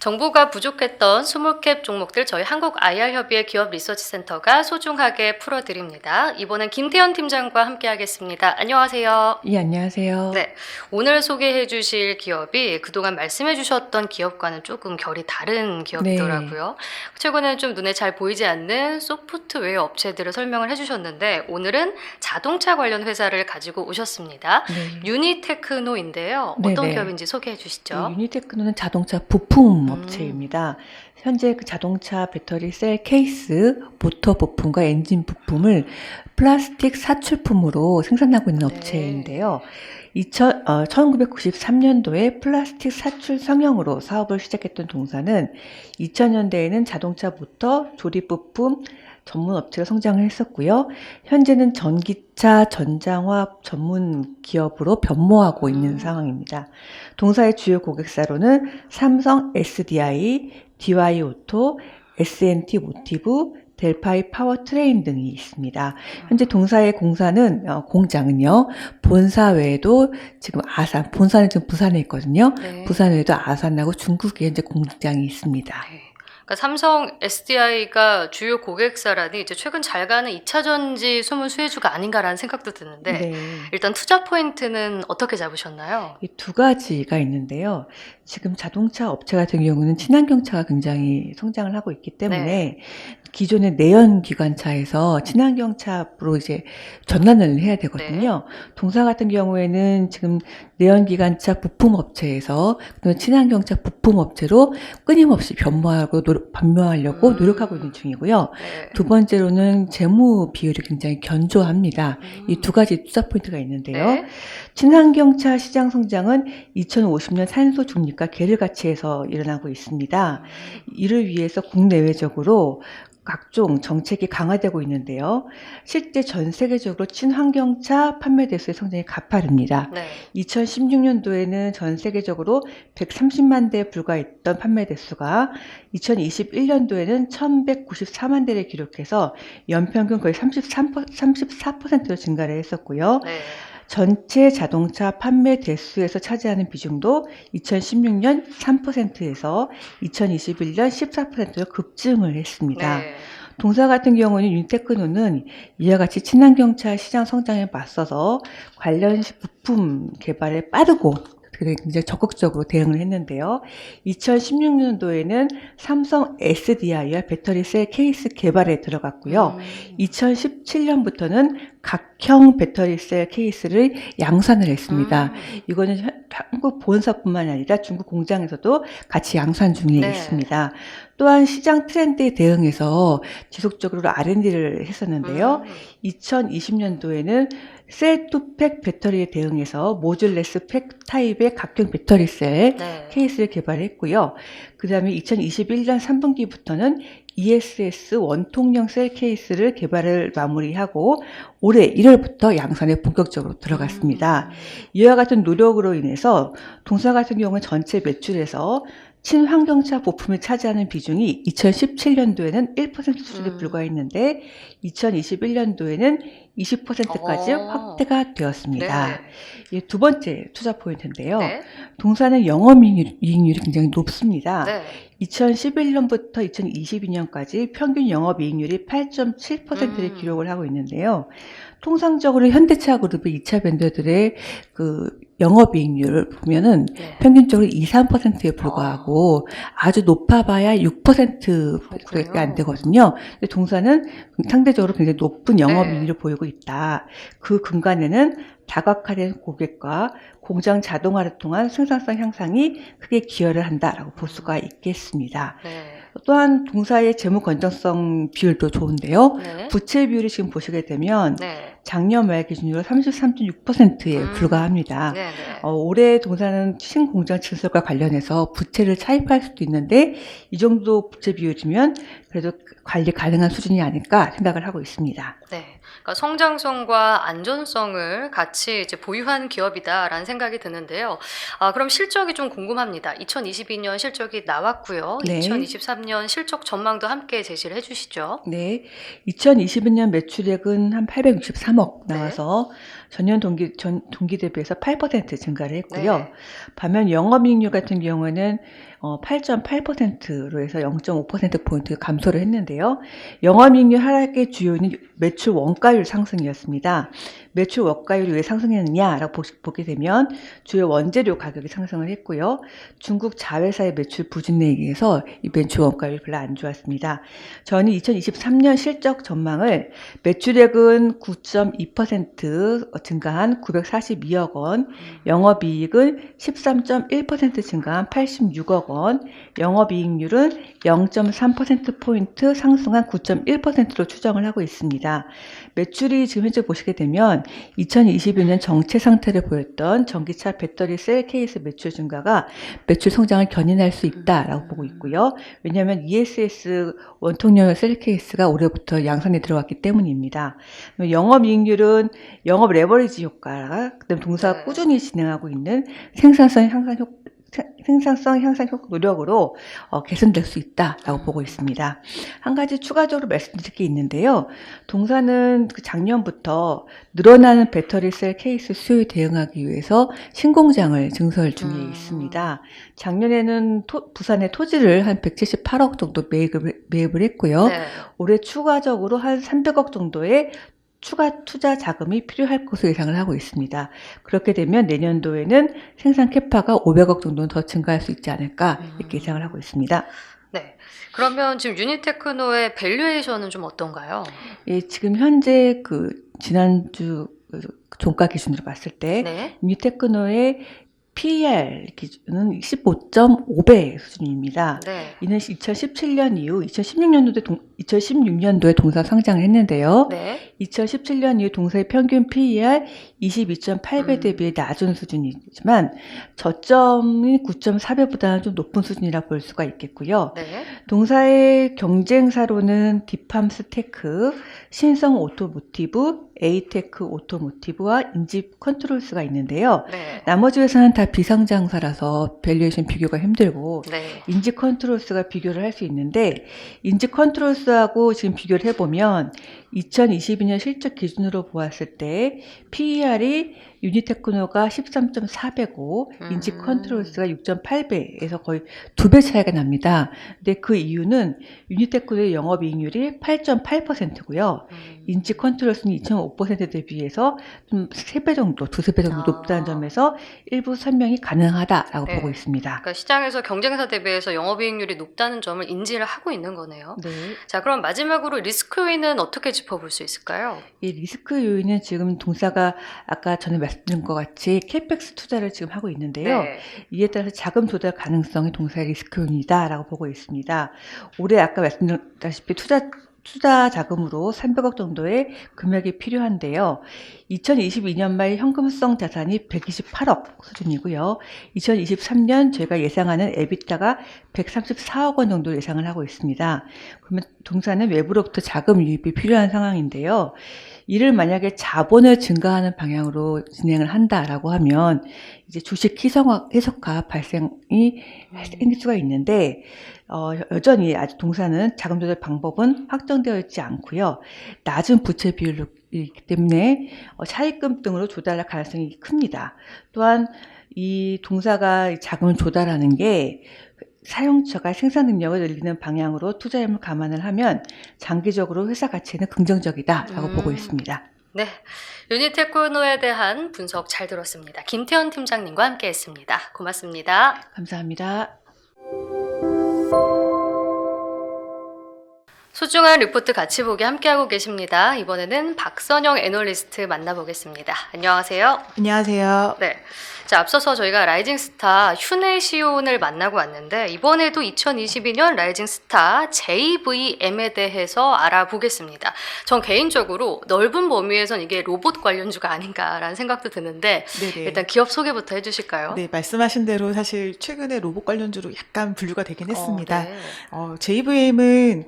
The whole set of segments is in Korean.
정보가 부족했던 스몰캡 종목들 저희 한국 IR협의회 기업 리서치 센터가 소중하게 풀어드립니다. 이번엔 김태현 팀장과 함께하겠습니다. 안녕하세요. 예, 안녕하세요. 네, 오늘 소개해 주실 기업이 그동안 말씀해 주셨던 기업과는 조금 결이 다른 기업이더라고요. 최근에는 좀 눈에 잘 보이지 않는 소프트웨어 업체들을 설명을 해 주셨는데 오늘은 자동차 관련 회사를 가지고 오셨습니다. 네. 유니테크노인데요. 어떤 네네. 기업인지 소개해 주시죠. 유니테크노는 자동차 부품 음. 업체입니다. 현재 그 자동차 배터리 셀 케이스, 모터 부품과 엔진 부품을 플라스틱 사출품으로 생산하고 있는 네. 업체인데요. 1993년도에 플라스틱 사출 성형으로 사업을 시작했던 동사는 2000년대에는 자동차 모터, 조립 부품, 전문 업체로 성장을 했었고요. 현재는 전기차 전장화학 전문 기업으로 변모하고 있는 상황입니다. 동사의 주요 고객사로는 삼성 SDI, DY 오토, S&T 모티브, 델파이 파워트레인 등이 있습니다. 현재 동사의 공장은요, 본사 외에도 지금 본사는 지금 부산에 있거든요. 네. 부산 외에도 아산하고 중국에 현재 공장이 있습니다. 네. 그러니까 삼성 SDI가 주요 고객사라니 이제 최근 잘 가는 2차 전지 숨은 수혜주가 아닌가라는 생각도 드는데 네. 일단 투자 포인트는 어떻게 잡으셨나요? 이 두 가지가 있는데요. 지금 자동차 업체 같은 경우는 친환경차가 굉장히 성장을 하고 있기 때문에 기존의 내연 기관차에서 친환경차로 이제 전환을 해야 되거든요. 동사 같은 경우에는 지금 내연 기관차 부품 업체에서 친환경차 부품 업체로 끊임없이 변모하려고 노력하고 있는 중이고요. 네. 두 번째로는 재무 비율이 굉장히 견조합니다. 이 두 가지 투자 포인트가 있는데요. 네. 친환경차 시장 성장은 2050년 탄소 중립과 계를 가치에서 일어나고 있습니다. 이를 위해서 국내외적으로 각종 정책이 강화되고 있는데요. 실제 전 세계적으로 친환경차 판매 대수의 성장이 가파릅니다. 네. 2016년도에는 전 세계적으로 130만 대에 불과했던 판매 대수가 2021년도에는 1194만 대를 기록해서 연평균 거의 34%로 증가를 했었고요. 네. 전체 자동차 판매 대수에서 차지하는 비중도 2016년 3%에서 2021년 14%로 급증을 했습니다. 네. 동사 같은 경우는 유니테크노는 이와 같이 친환경차 시장 성장에 맞서서 관련 부품 개발에 빠르고 굉장히 적극적으로 대응을 했는데요. 2016년도에는 삼성 SDI와 배터리 셀 케이스 개발에 들어갔고요. 2017년부터는 각형 배터리 셀 케이스를 양산을 했습니다. 이거는 한국 본사뿐만 아니라 중국 공장에서도 같이 양산 중에 네. 있습니다. 또한 시장 트렌드에 대응해서 지속적으로 R&D를 했었는데요. 2020년도에는 셀2팩 배터리에 대응해서 모듈레스 팩 타입의 각형 배터리 셀 네. 케이스를 개발했고요. 그 다음에 2021년 3분기부터는 ESS 원통형 셀 케이스를 개발을 마무리하고 올해 1월부터 양산에 본격적으로 들어갔습니다. 이와 같은 노력으로 인해서 동사 같은 경우는 전체 매출에서 친환경차 부품이 차지하는 비중이 2017년도에는 1% 수준에 불과했는데 2021년도에는 20%까지 확대가 되었습니다. 네. 두 번째 투자 포인트인데요. 네. 동사는 영업이익률이 굉장히 높습니다. 네. 2011년부터 2022년까지 평균 영업이익률이 8.7%를 기록을 하고 있는데요. 통상적으로 현대차 그룹의 2차 밴더들의 그 영업이익률을 보면은 평균적으로 2, 3%에 불과하고 아주 높아봐야 6%밖에 안 되거든요. 근데 동사는 상대적으로 굉장히 높은 영업이익률을 보이고 있다. 그 근간에는 다각화된 고객과 공장 자동화를 통한 생산성 향상이 크게 기여를 한다라고 볼 수가 있겠습니다. 네. 또한 동사의 재무 건전성 비율도 좋은데요. 네. 부채 비율을 지금 보시게 되면 네. 작년 말 기준으로 33.6%에 불과합니다. 네. 올해 동사는 신공장 증설과 관련해서 부채를 차입할 수도 있는데 이 정도 부채 비율이면 그래도 관리 가능한 수준이 아닐까 생각을 하고 있습니다. 네. 그러니까 성장성과 안전성을 같이 이제 보유한 기업이다라는 생각이 드는데요. 그럼 실적이 좀 궁금합니다. 2022년 실적이 나왔고요. 네. 2023년 2022년 실적 전망도 함께 제시를 해주시죠. 네, 2022년 매출액은 한 863억 네. 나와서 전년 동기 대비해서 8% 증가를 했고요. 네. 반면 영업이익률 같은 경우는 8.8%로 해서 0.5%포인트 감소를 했는데요. 영업이익률 하락의 주요는 매출 원가율 상승이었습니다. 매출 원가율이 왜 상승했느냐라고 보게 되면 주요 원재료 가격이 상승을 했고요. 중국 자회사의 매출 부진에 의해서 이 매출 원가율이 별로 안 좋았습니다. 저는 2023년 실적 전망을 매출액은 9.2% 증가한 942억 원, 영업이익은 13.1% 증가한 86억 원, 영업이익률은 0.3%포인트 상승한 9.1%로 추정을 하고 있습니다. 매출이 지금 현재 보시게 되면 2022년 정체 상태를 보였던 전기차 배터리 셀 케이스 매출 증가가 매출 성장을 견인할 수 있다라고 보고 있고요. 왜냐하면 ESS 원통형 셀 케이스가 올해부터 양산에 들어왔기 때문입니다. 영업이익률은 영업 레버리지 효과가 그다음 동사가 네. 꾸준히 진행하고 있는 생산성 향상 노력으로 개선될 수 있다라고 보고 있습니다. 한 가지 추가적으로 말씀드릴 게 있는데요. 동사는 작년부터 늘어나는 배터리 셀 케이스 수요에 대응하기 위해서 신공장을 증설 중에 있습니다. 작년에는 부산에 토지를 한 178억 정도 매입을 했고요. 네. 올해 추가적으로 한 300억 정도의 추가 투자 자금이 필요할 것으로 예상을 하고 있습니다. 그렇게 되면 내년도에는 생산 캐파가 500억 정도는 더 증가할 수 있지 않을까 이렇게 예상을 하고 있습니다. 네. 그러면 지금 유니테크노의 밸류에이션은 좀 어떤가요? 예, 지금 현재 지난주 종가 기준으로 봤을 때 네. 유니테크노의 PER 기준은 15.5배 수준입니다. 네. 이는 2017년 이후 2016년도에 동사 상장을 했는데요. 네. 2017년 이후 동사의 평균 PER 22.8배 대비 낮은 수준이지만 저점이 9.4배보다는 좀 높은 수준이라 볼 수가 있겠고요. 네. 동사의 경쟁사로는 디팜스테크, 신성 오토모티브, 에이테크 오토모티브와 인집 컨트롤스가 있는데요. 네. 나머지 회사는 다 비상장사라서 밸류에이션 비교가 힘들고 네. 인지 컨트롤스가 비교를 할 수 있는데 인지 컨트롤스하고 지금 비교를 해보면 2022년 실적 기준으로 보았을 때 PER이 유니테크노가 13.4배고 인지 컨트롤스가 6.8배에서 거의 2배 차이가 납니다. 근데 그 이유는 유니테크노의 영업이익률이 8.8%고요. 인지 컨트롤스는 2.5%에 비해서 좀 3배 정도, 두세 배 정도 높다는 점에서 일부 설명이 가능하다라고 네. 보고 있습니다. 그러니까 시장에서 경쟁사 대비해서 영업이익률이 높다는 점을 인지를 하고 있는 거네요. 네. 자, 그럼 마지막으로 리스크 요인은 어떻게 짚어볼 수 있을까요? 이 리스크 요인은 지금 동사가 아까 전에 말씀드린 것 같이 캐펙스 투자를 지금 하고 있는데요. 네. 이에 따라서 자금 조달 가능성이 동사의 리스크 요인이다라고 보고 있습니다. 올해 아까 말씀드렸다시피 투자 자금으로 300억 정도의 금액이 필요한데요. 2022년 말 현금성 자산이 128억 수준이고요. 2023년 저희가 예상하는 에비타가 134억 원 정도 예상을 하고 있습니다. 그러면 동사는 외부로부터 자금 유입이 필요한 상황인데요. 이를 만약에 자본을 증가하는 방향으로 진행을 한다라고 하면 이제 주식 희석화 발생이 생길 수가 있는데 여전히 아직 동사는 자금 조달 방법은 확정되어 있지 않고요. 낮은 부채 비율이기 때문에 차입금 등으로 조달할 가능성이 큽니다. 또한 이 동사가 자금을 조달하는 게 사용처가 생산 능력을 늘리는 방향으로 투자임을 감안을 하면 장기적으로 회사 가치에는 긍정적이다라고 보고 있습니다. 네, 유니테크노에 대한 분석 잘 들었습니다. 김태현 팀장님과 함께했습니다. 고맙습니다. 감사합니다. 소중한 리포트 같이 보기 함께하고 계십니다. 이번에는 박선영 애널리스트 만나보겠습니다. 안녕하세요. 안녕하세요. 네. 자, 앞서서 저희가 라이징스타 휴네시온을 만나고 왔는데 이번에도 2022년 라이징스타 JVM에 대해서 알아보겠습니다. 전 개인적으로 넓은 범위에선 이게 로봇 관련주가 아닌가라는 생각도 드는데 네네. 일단 기업 소개부터 해주실까요? 네, 말씀하신 대로 사실 최근에 로봇 관련주로 약간 분류가 되긴 했습니다. 네. JVM은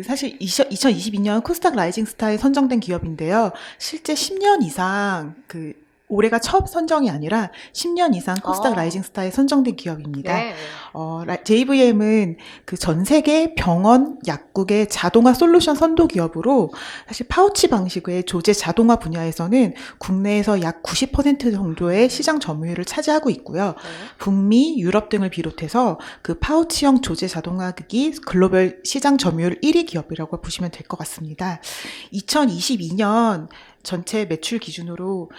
사실 2022년 코스닥 라이징 스타에 선정된 기업인데요. 실제 10년 이상 올해가 첫 선정이 아니라 10년 이상 코스닥 라이징 스타에 선정된 기업입니다. 네. JVM은 그 전 세계 병원, 약국의 자동화 솔루션 선도 기업으로 사실 파우치 방식의 조제 자동화 분야에서는 국내에서 약 90% 정도의 시장 점유율을 차지하고 있고요. 네. 북미, 유럽 등을 비롯해서 그 파우치형 조제 자동화기 글로벌 시장 점유율 1위 기업이라고 보시면 될 것 같습니다. 2022년 전체 매출 기준으로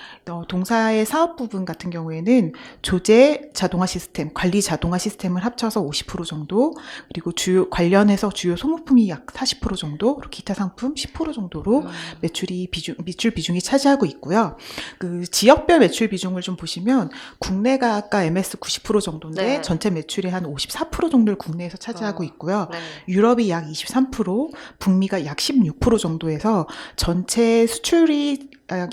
동사의 사업 부분 같은 경우에는 조제 자동화 시스템, 관리 자동화 시스템을 합쳐서 50% 정도, 그리고 관련해서 주요 소모품이 약 40% 정도, 그리고 기타 상품 10% 정도로 매출 비중이 차지하고 있고요. 그 지역별 매출 비중을 좀 보시면 국내가 아까 MS 90% 정도인데 네. 전체 매출의 한 54% 정도를 국내에서 차지하고 있고요. 네. 유럽이 약 23%, 북미가 약 16% 정도에서 전체 수출이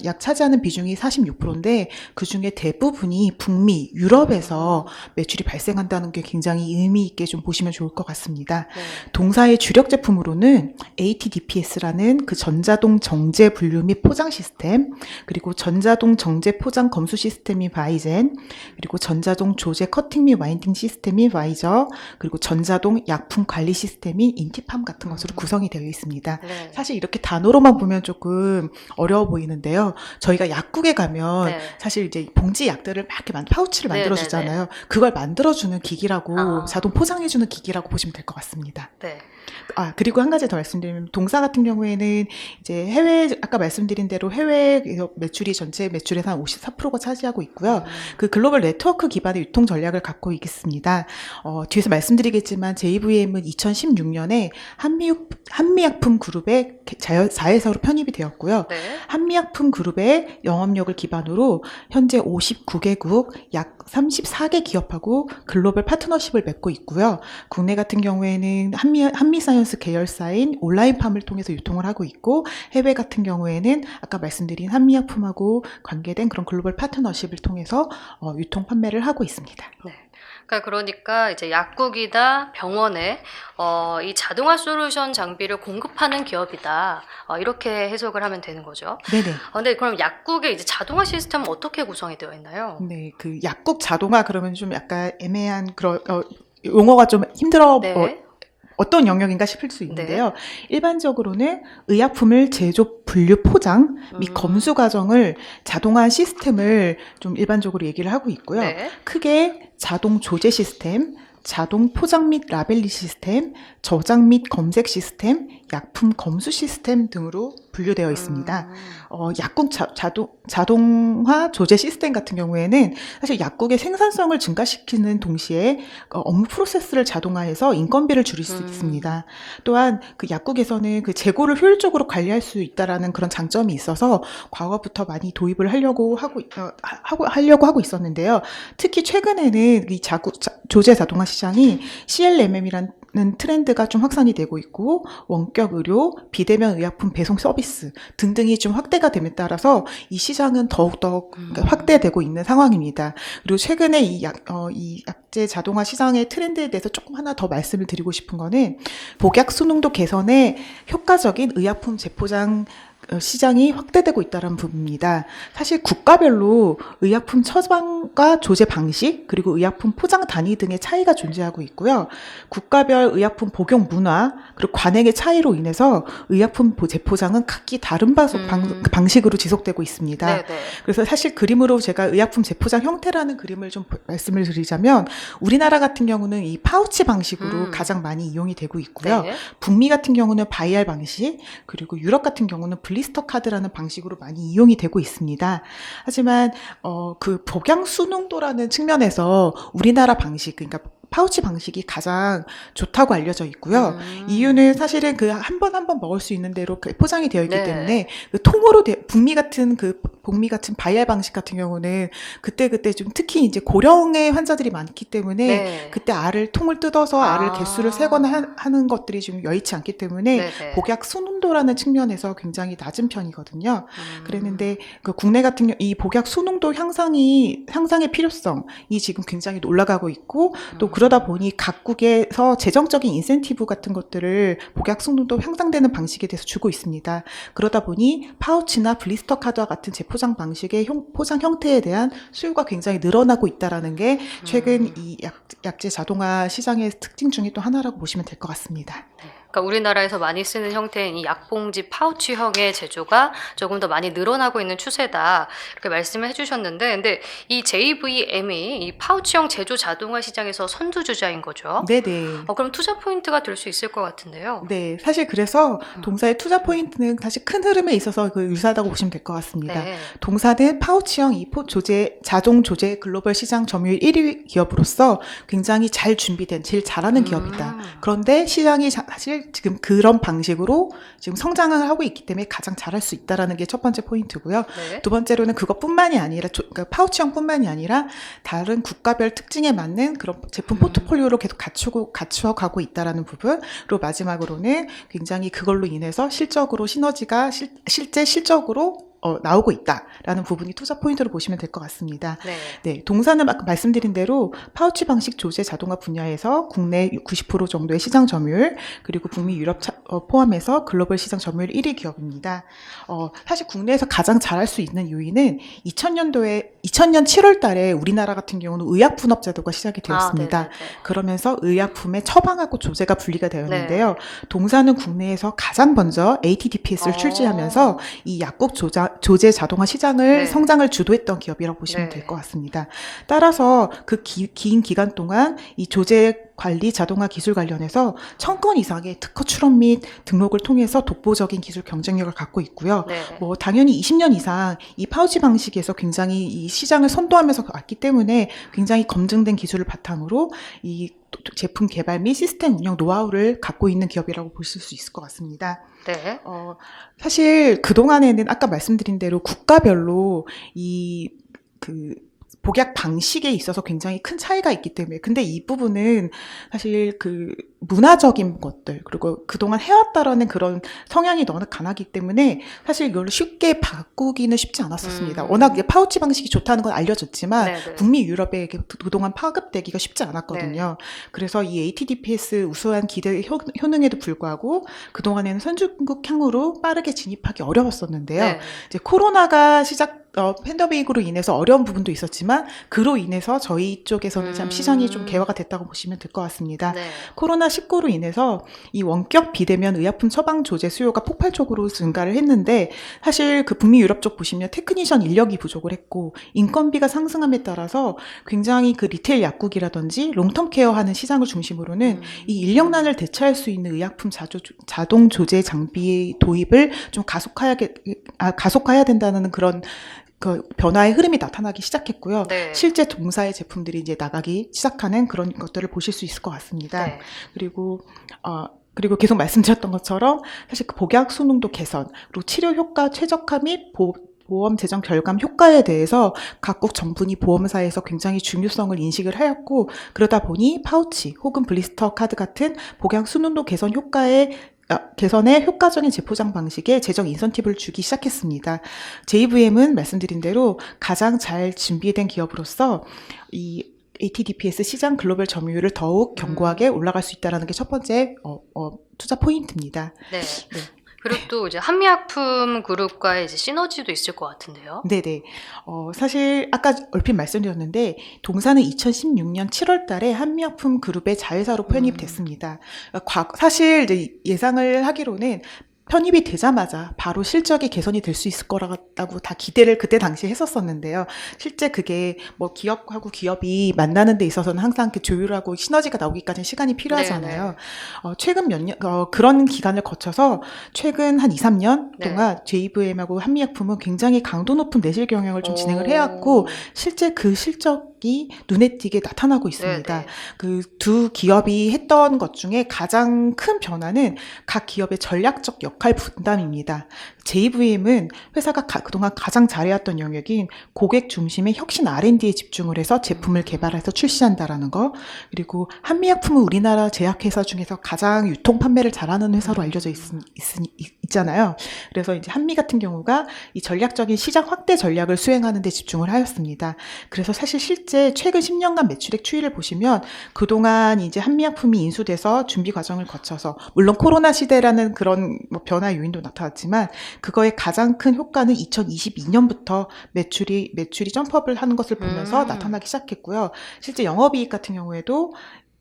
약 차지하는 비중이 46%인데 그중에 대부분이 북미, 유럽에서 매출이 발생한다는 게 굉장히 의미 있게 좀 보시면 좋을 것 같습니다. 네. 동사의 주력 제품으로는 ATDPS라는 그 전자동 정제 분류 및 포장 시스템, 그리고 전자동 정제 포장 검수 시스템이 바이젠, 그리고 전자동 조제 커팅 및 와인딩 시스템이 바이저, 그리고 전자동 약품 관리 시스템인 인티팜 같은 것으로 구성이 되어 있습니다. 네. 사실 이렇게 단어로만 보면 조금 어려워 보이는데요. 저희가 약국에 가면 네. 사실 이제 봉지 약들을 막 이렇게 파우치를 네, 만들어주잖아요. 그걸 만들어주는 기기라고 아. 자동 포장해주는 기기라고 보시면 될 것 같습니다. 네. 그리고 한 가지 더 말씀드리면 동사 같은 경우에는 이제 해외 아까 말씀드린 대로 해외 매출이 전체 매출에서 한 54%가 차지하고 있고요. 그 글로벌 네트워크 기반의 유통 전략을 갖고 있습니다. 뒤에서 말씀드리겠지만 JVM은 2016년에 한미약품 그룹의 자회사로 편입이 되었고요. 네. 한미약품 그룹의 영업력을 기반으로 현재 59개국 약 34개 기업하고 글로벌 파트너십을 맺고 있고요. 국내 같은 경우에는 한미사이언스 계열사인 온라인팜을 통해서 유통을 하고 있고, 해외 같은 경우에는 아까 말씀드린 한미약품하고 관계된 그런 글로벌 파트너십을 통해서 유통 판매를 하고 있습니다. 네. 그러니까 이제 약국이나 병원에 이 자동화 솔루션 장비를 공급하는 기업이다. 이렇게 해석을 하면 되는 거죠. 네네. 근데 그럼 약국의 이제 자동화 시스템은 어떻게 구성이 되어 있나요? 네, 그 약국 자동화 그러면 좀 약간 애매한 그런 용어가 좀 힘들어 네. 어떤 영역인가 싶을 수 있는데요. 일반적으로는 의약품을 제조, 분류, 포장 및 검수 과정을 자동화한 시스템을 좀 일반적으로 얘기를 하고 있고요. 네. 크게 자동 조제 시스템, 자동 포장 및 라벨리 시스템, 저장 및 검색 시스템, 약품 검수 시스템 등으로 분류되어 있습니다. 약국 자동화 조제 시스템 같은 경우에는 사실 약국의 생산성을 증가시키는 동시에 업무 프로세스를 자동화해서 인건비를 줄일 수 있습니다. 또한 그 약국에서는 그 재고를 효율적으로 관리할 수 있다라는 그런 장점이 있어서 과거부터 많이 도입을 하려고 하고 있었는데요. 특히 최근에는 이 조제 자동화 시장이 CLMM이라는 트렌드가 좀 확산이 되고 있고, 원격 의료, 비대면 의약품 배송 서비스 등등이 좀 확대가 됨에 따라서 이 시장은 더욱더 확대되고 있는 상황입니다. 그리고 최근에 이 약제 자동화 시장의 트렌드에 대해서 조금 하나 더 말씀을 드리고 싶은 거는 복약 수능도 개선에 효과적인 의약품 재포장 시장이 확대되고 있다는 부분입니다. 사실 국가별로 의약품 처방과 조제 방식, 그리고 의약품 포장 단위 등의 차이가 존재하고 있고요. 국가별 의약품 복용 문화, 그리고 관행의 차이로 인해서 의약품 재포장은 각기 다른 방식으로 지속되고 있습니다. 네네. 그래서 사실 그림으로 제가 의약품 재포장 형태라는 그림을 좀 말씀을 드리자면, 우리나라 같은 경우는 이 파우치 방식으로 가장 많이 이용이 되고 있고요. 네. 북미 같은 경우는 바이알 방식, 그리고 유럽 같은 경우는 블리스터 카드라는 방식으로 많이 이용이 되고 있습니다. 하지만 그 복양 수능도라는 측면에서 우리나라 방식, 그러니까 파우치 방식이 가장 좋다고 알려져 있고요. 이유는 사실은 그 한 번 먹을 수 있는 대로 포장이 되어 있기 네. 때문에 그 통으로 북미 같은 바이알 방식 같은 경우는 그때 좀 특히 이제 고령의 환자들이 많기 때문에 네. 그때 통을 뜯어서 알을 개수를 세거나 하는 것들이 좀 여의치 않기 때문에 네네. 복약 순응도라는 측면에서 굉장히 낮은 편이거든요. 그랬는데 그 국내 같은 이 복약 순응도 향상의 필요성이 지금 굉장히 올라가고 있고, 또 그러다 보니 각국에서 재정적인 인센티브 같은 것들을 복약 순응도 향상되는 방식에 대해서 주고 있습니다. 그러다 보니 파우치나 블리스터 카드와 같은 포장 방식의 포장 형태에 대한 수요가 굉장히 늘어나고 있다라는 게 최근 이 약재 자동화 시장의 특징 중에 또 하나라고 보시면 될 것 같습니다. 그러니까 우리나라에서 많이 쓰는 형태인 이 약봉지 파우치형의 제조가 조금 더 많이 늘어나고 있는 추세다 이렇게 말씀을 해주셨는데, 근데 이 JVM이 이 파우치형 제조 자동화 시장에서 선두주자인 거죠? 네네. 그럼 투자 포인트가 될 수 있을 것 같은데요. 네, 사실 그래서 동사의 투자 포인트는 사실 큰 흐름에 있어서 유사하다고 보시면 될 것 같습니다. 네. 동사는 파우치형 자동 조제 글로벌 시장 점유율 1위 기업으로서 굉장히 잘 준비된, 제일 잘하는 기업이다. 그런데 시장이 사실 지금 그런 방식으로 지금 성장을 하고 있기 때문에 가장 잘할 수 있다라는 게 첫 번째 포인트고요. 네. 두 번째로는 그것뿐만이 아니라 그러니까 파우치형뿐만이 아니라 다른 국가별 특징에 맞는 그런 제품 포트폴리오를 계속 갖추어가고 있다라는 부분. 그리고 마지막으로는 굉장히 그걸로 인해서 실적으로 시너지가 실제 실적으로 나오고 있다라는 부분이 투자 포인트로 보시면 될 것 같습니다. 네. 네, 동사는 아까 말씀드린 대로 파우치 방식 조제 자동화 분야에서 국내 90% 정도의 시장 점유율, 그리고 북미 유럽 포함해서 글로벌 시장 점유율 1위 기업입니다. 사실 국내에서 가장 잘할 수 있는 요인은 2000년 7월 달에 우리나라 같은 경우는 의약분업 제도가 시작이 되었습니다. 네네네. 그러면서 의약품의 처방하고 조제가 분리가 되었는데요. 동사는 국내에서 가장 먼저 ATDPS를 출시하면서 이 약국 조제 자동화 시장을 네. 성장을 주도했던 기업이라고 보시면 네. 될 것 같습니다. 따라서 그 긴 기간 동안 이 조제 관리 자동화 기술 관련해서 1000건 이상의 특허 출원 및 등록을 통해서 독보적인 기술 경쟁력을 갖고 있고요. 네. 당연히 20년 이상 이 파우치 방식에서 굉장히 이 시장을 선도하면서 왔기 때문에 굉장히 검증된 기술을 바탕으로 이 제품 개발 및 시스템 운영 노하우를 갖고 있는 기업이라고 보실 수 있을 것 같습니다. 네. 사실 그동안에는 아까 말씀드린 대로 국가별로 복약 방식에 있어서 굉장히 큰 차이가 있기 때문에, 근데 이 부분은 사실 문화적인 것들, 그리고 그동안 해왔다라는 그런 성향이 너무 강하기 때문에 사실 이걸 쉽게 바꾸기는 쉽지 않았었습니다. 워낙 이제 파우치 방식이 좋다는 건 알려졌지만 네네. 북미 유럽에 그동안 파급되기가 쉽지 않았거든요. 그래서 이 ATDPS 우수한 기대 효능에도 불구하고 그동안에는 선진국향으로 빠르게 진입하기 어려웠었는데요. 네. 이제 코로나가 팬데믹으로 인해서 어려운 부분도 있었지만 그로 인해서 저희 쪽에서는 참 시장이 좀 개화가 됐다고 보시면 될 것 같습니다. 네. 코로나19로 인해서 이 원격 비대면 의약품 처방 조제 수요가 폭발적으로 증가를 했는데, 사실 그 북미 유럽 쪽 보시면 테크니션 인력이 부족을 했고 인건비가 상승함에 따라서 굉장히 그 리테일 약국이라든지 롱텀 케어하는 시장을 중심으로는 이 인력난을 대체할 수 있는 의약품 자동 조제 장비의 도입을 좀 가속화해야 된다는 그런 변화의 흐름이 나타나기 시작했고요. 네. 실제 동사의 제품들이 이제 나가기 시작하는 그런 것들을 보실 수 있을 것 같습니다. 네. 그리고 계속 말씀드렸던 것처럼 사실 그 복약 수능도 개선, 그리고 치료 효과 최적화 및 보험 재정 결감 효과에 대해서 각국 정부니 보험사에서 굉장히 중요성을 인식을 하였고, 그러다 보니 파우치 혹은 블리스터 카드 같은 복약 수능도 개선의 효과적인 재포장 방식에 재정 인센티브를 주기 시작했습니다. JVM은 말씀드린 대로 가장 잘 준비된 기업으로서 이 ATDPS 시장 글로벌 점유율을 더욱 견고하게 올라갈 수 있다는 게 첫 번째 투자 포인트입니다. 네. 그리고 또 이제 한미약품 그룹과의 이제 시너지도 있을 것 같은데요. 네네. 사실 아까 얼핏 말씀드렸는데 동사는 2016년 7월 달에 한미약품 그룹의 자회사로 편입됐습니다. 사실 이제 예상을 하기로는 편입이 되자마자 바로 실적이 개선이 될 수 있을 거라고 다 기대를 그때 당시에 했었었는데요. 실제 그게 기업하고 기업이 만나는 데 있어서는 항상 그 조율하고 시너지가 나오기까지는 시간이 필요하잖아요. 최근 그런 기간을 거쳐서 최근 한 2, 3년 동안 JVM하고 한미약품은 굉장히 강도 높은 내실 경영을 좀 진행을 해왔고, 실제 그 실적이 눈에 띄게 나타나고 있습니다. 그 두 기업이 했던 것 중에 가장 큰 변화는 각 기업의 전략적 역할 분담입니다. JVM은 회사가 그동안 가장 잘해왔던 영역인 고객 중심의 혁신 R&D에 집중을 해서 제품을 개발해서 출시한다라는 거, 그리고 한미약품은 우리나라 제약회사 중에서 가장 유통 판매를 잘하는 회사로 알려져 있잖아요. 그래서 이제 한미 같은 경우가 이 전략적인 시장 확대 전략을 수행하는 데 집중을 하였습니다. 그래서 사실 실제 최근 10년간 매출액 추이를 보시면 그동안 이제 한미약품이 인수돼서 준비 과정을 거쳐서, 물론 코로나 시대라는 그런 변화 요인도 나타났지만 그거의 가장 큰 효과는 2022년부터 매출이 점프업을 하는 것을 보면서 나타나기 시작했고요. 실제 영업이익 같은 경우에도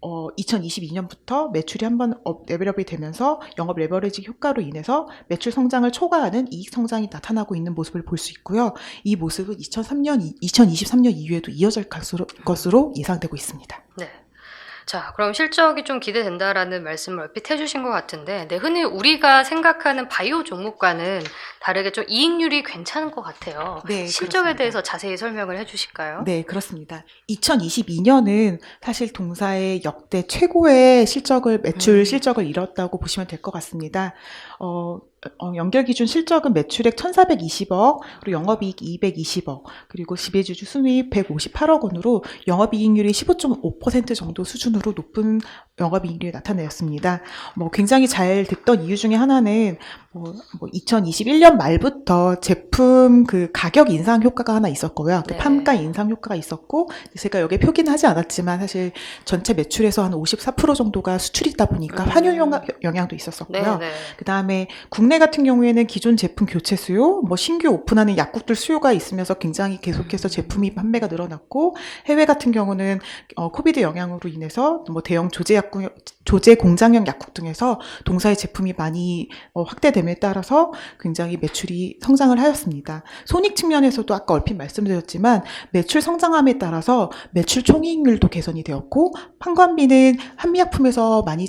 2022년부터 매출이 한번 레벨업이 되면서 영업 레버리지 효과로 인해서 매출 성장을 초과하는 이익 성장이 나타나고 있는 모습을 볼 수 있고요. 이 모습은 2023년 이후에도 이어질 것으로 예상되고 있습니다. 네. 자, 그럼 실적이 좀 기대된다라는 말씀을 얼핏 해주신 것 같은데, 네, 흔히 우리가 생각하는 바이오 종목과는 다르게 좀 이익률이 괜찮은 것 같아요. 네, 실적에 그렇습니다. 대해서 자세히 설명을 해주실까요? 네, 그렇습니다. 2022년은 사실 동사의 역대 최고의 매출 실적을 이뤘다고 보시면 될 것 같습니다. 연결 기준 실적은 매출액 1,420억, 그리고 영업이익 220억, 그리고 지배주주 순이익 158억 원으로 영업이익률이 15.5% 정도 수준으로 높은 영업이익률이 나타내었습니다. 굉장히 잘 됐던 이유 중에 하나는 2021년 말부터 제품 그 가격 인상 효과가 하나 있었고요. 네. 판가 인상 효과가 있었고, 제가 여기에 표기는 하지 않았지만 사실 전체 매출에서 한 54% 정도가 수출이다 보니까 환율 영향도 있었었고요. 네, 네. 그 다음에 국내 같은 경우에는 기존 제품 교체 수요, 신규 오픈하는 약국들 수요가 있으면서 굉장히 계속해서 제품이 판매가 늘어났고, 해외 같은 경우는 코비드 영향으로 인해서 대형 조제 공장형 약국 등에서 동사의 제품이 많이 확대됨에 따라서 굉장히 매출이 성장을 하였습니다. 손익 측면에서도 아까 얼핏 말씀드렸지만 매출 성장함에 따라서 매출 총이익률도 개선이 되었고, 판관비는 한미약품에서 많이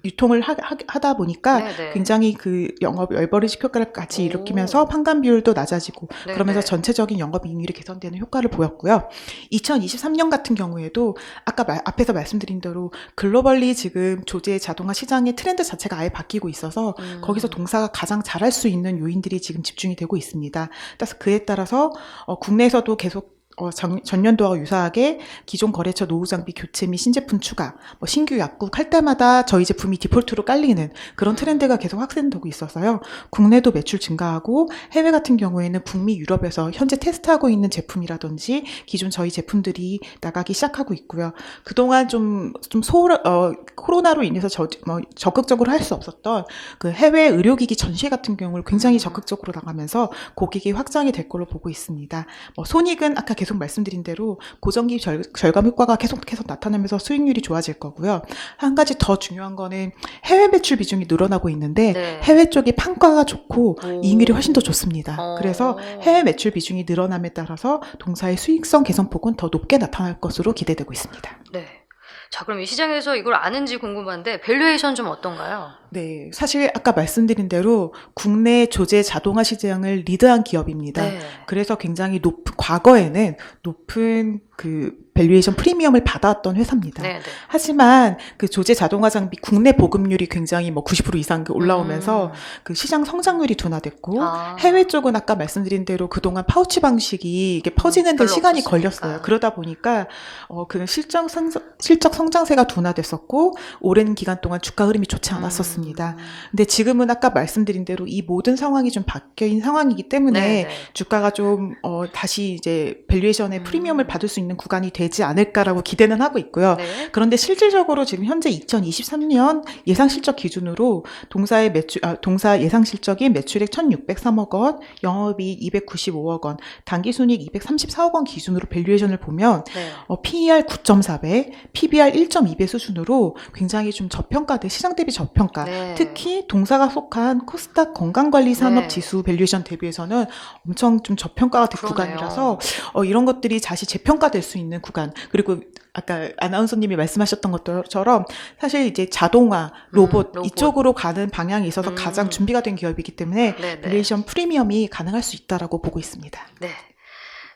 유통을 하다 보니까 네네. 굉장히 그 영업 레버리지 효과를 같이 일으키면서 판관 비율도 낮아지고 네네. 그러면서 전체적인 영업이익률이 개선되는 효과를 보였고요. 2023년 같은 경우에도 아까 앞에서 말씀드린 대로 글로벌리 지금 조제 자동화 시장의 트렌드 자체가 아예 바뀌고 있어서 거기서 동사가 가장 잘할 수 있는 요인들이 지금 집중이 되고 있습니다. 따라서 그에 따라서 국내에서도 계속 전년도와 유사하게 기존 거래처 노후 장비 교체 및 신제품 추가, 신규 약국 할 때마다 저희 제품이 디폴트로 깔리는 그런 트렌드가 계속 확산되고 있어서요. 국내도 매출 증가하고 해외 같은 경우에는 북미, 유럽에서 현재 테스트하고 있는 제품이라든지 기존 저희 제품들이 나가기 시작하고 있고요. 그동안 코로나로 인해서 적극적으로 할 수 없었던 그 해외 의료기기 전시회 같은 경우를 굉장히 적극적으로 나가면서 고객이 확장이 될 걸로 보고 있습니다. 손익은 아까 계속 말씀드린 대로 고정기 절감 효과가 계속해서 나타나면서 수익률이 좋아질 거고요. 한 가지 더 중요한 거는 해외 매출 비중이 늘어나고 있는데 네. 해외 쪽이 판가가 좋고 오. 이익률이 훨씬 더 좋습니다. 그래서 해외 매출 비중이 늘어남에 따라서 동사의 수익성 개선폭은 더 높게 나타날 것으로 기대되고 있습니다. 네. 자, 그럼 이 시장에서 이걸 아는지 궁금한데 밸류에이션 좀 어떤가요? 네, 사실 아까 말씀드린 대로 국내 조제 자동화 시장을 리드한 기업입니다. 네. 그래서 굉장히 과거에는 높은 그 밸류에이션 프리미엄을 받아왔던 회사입니다. 네, 네. 하지만 그 조제 자동화 장비 국내 보급률이 굉장히 90% 이상 올라오면서 그 시장 성장률이 둔화됐고 해외 쪽은 아까 말씀드린 대로 그동안 파우치 방식이 이게 퍼지는 데 별로 시간이 없었으니까. 걸렸어요. 그러다 보니까 그 실적 성장세가 둔화됐었고 오랜 기간 동안 주가 흐름이 좋지 않았었습니다. 근데 지금은 아까 말씀드린 대로 이 모든 상황이 좀 바뀐 상황이기 때문에 네, 네. 주가가 좀 다시 이제 밸류에이션의 프리미엄을 받을 수 있는 구간이 되지 않을까라고 기대는 하고 있고요. 네. 그런데 실질적으로 지금 현재 2023년 예상 실적 기준으로 동사 예상 실적이 매출액 1,603억 원, 영업이익 295억 원, 당기순이익 234억 원 기준으로 밸류에이션을 보면 네. PER 9.4배, PBR 1.2배 수준으로 굉장히 좀 저평가돼 시장 대비 저평가. 네. 특히 동사가 속한 코스닥 건강관리산업 네. 지수 밸류에이션 대비해서는 엄청 좀 저평가가 된 그러네요. 구간이라서 이런 것들이 다시 재평가될 수 있는 구간. 그리고 아까 아나운서님이 말씀하셨던 것처럼 사실 이제 자동화, 로봇 이쪽으로 가는 방향에 있어서 가장 준비가 된 기업이기 때문에 네, 네. 밸류에이션 프리미엄이 가능할 수 있다라고 보고 있습니다. 네.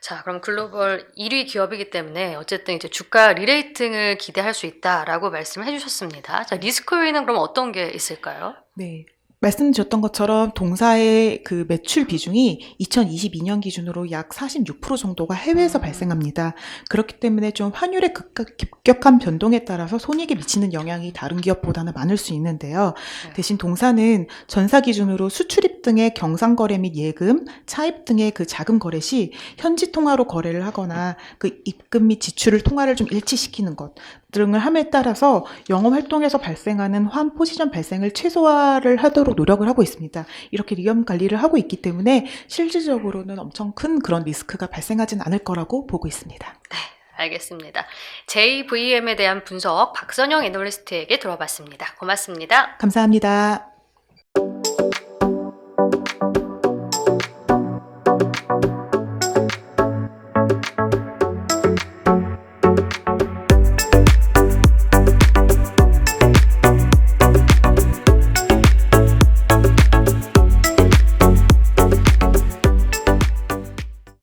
자, 그럼 글로벌 1위 기업이기 때문에 어쨌든 이제 주가 리레이팅을 기대할 수 있다라고 말씀을 해주셨습니다. 자, 리스크 요인은 그럼 어떤 게 있을까요? 네. 말씀드렸던 것처럼 동사의 그 매출 비중이 2022년 기준으로 약 46% 정도가 해외에서 발생합니다. 그렇기 때문에 좀 환율의 급격한 변동에 따라서 손익에 미치는 영향이 다른 기업보다는 많을 수 있는데요. 대신 동사는 전사 기준으로 수출입 현지 등의 경상거래 및 예금, 차입 등의 그 자금 거래 시 현지 통화로 거래를 하거나 그 입금 및 지출을 통화를 좀 일치시키는 것 등을 함에 따라서 영업 활동에서 발생하는 환 포지션 발생을 최소화를 하도록 노력을 하고 있습니다. 이렇게 위험 관리를 하고 있기 때문에 실질적으로는 엄청 큰 그런 리스크가 발생하진 않을 거라고 보고 있습니다. 알겠습니다. JVM에 대한 분석 박선영 애널리스트에게 들어봤습니다. 고맙습니다. 감사합니다.